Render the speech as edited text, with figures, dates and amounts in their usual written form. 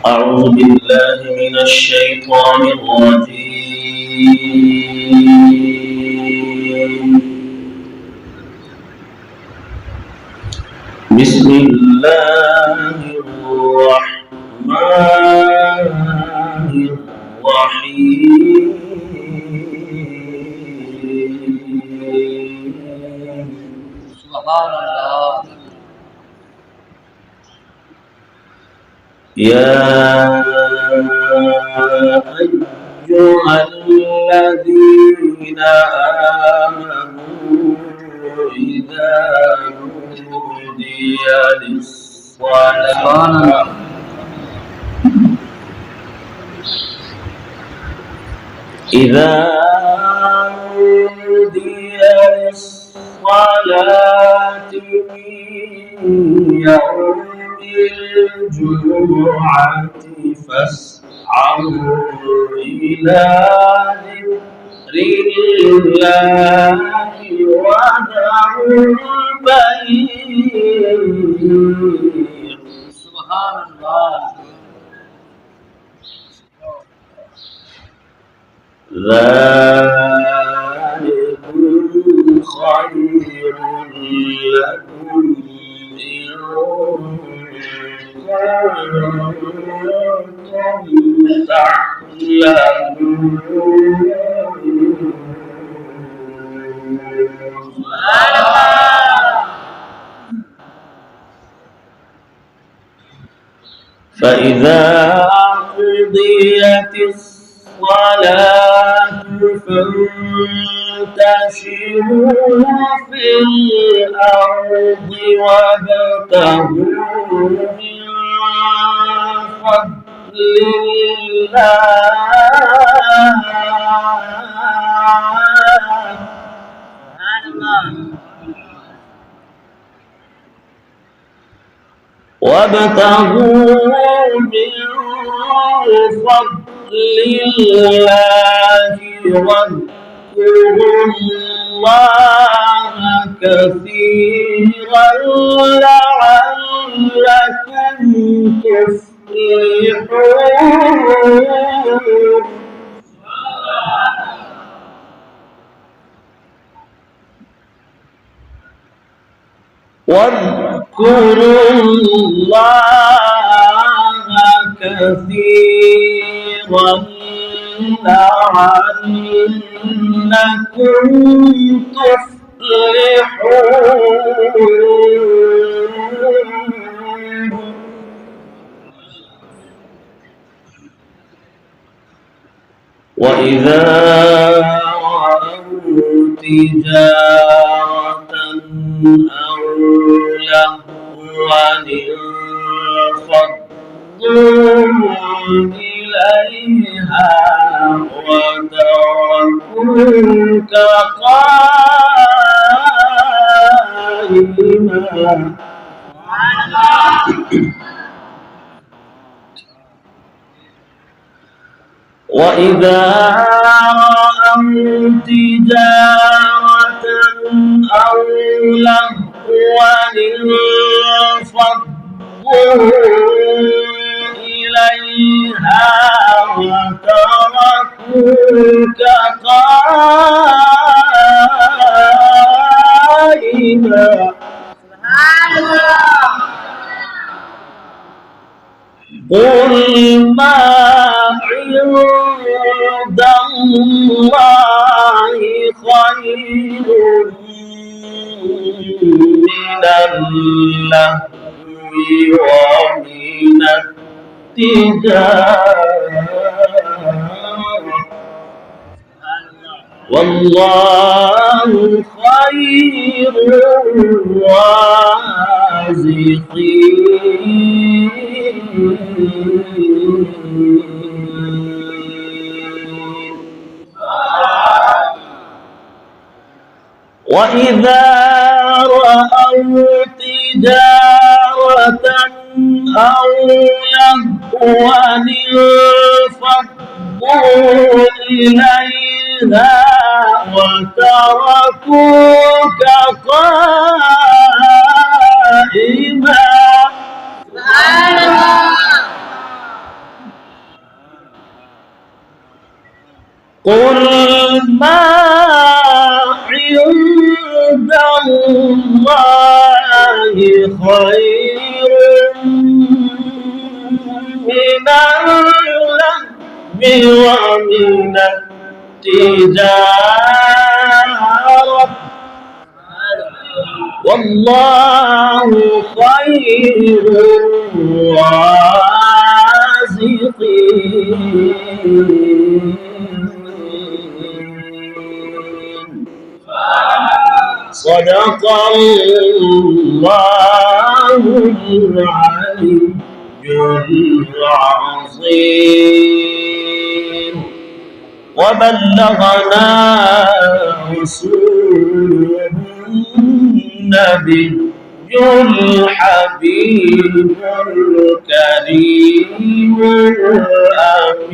أعوذ بالله من الشيطان الرجيم. بسم الله الرحمن الرحيم. سبحان الله. يا أيها الذين آمنوا إذا نودي للصلاة من يوم الجمعة فاسعوا إلى ذكر الله وذروا البيع. سبحان الله. ذلكم خير لكم إن كنتم تعلمون. فإذا قضيت الصلاة فانتشروا في الأرض وابتغوا من فضل الله وابتغوا من فضل الله واذكروا الله كثيرا لعلكم تفلحون. واذكروا الله كثيرا لعلكم تفلحون. وإذا رأوا تجارة أو لهوا انفضوا إليها وتركوك قائما. وإذا رأوا تجارة أو لهوا انفضوا إليها وتركوك قائما. قل ما عند الله خير من اللهو ومن التجارة والله خير الرازقين. وإذا رأوا تجارة أو لهوا انفضوا إليها وتركوك قائما. قل ما عند الله خير من اللهو ومن التجارة والله خير الرازقين. صدق الله العلي العظيم وبلغنا رسوله النبي الحبيب الكريم الأمين.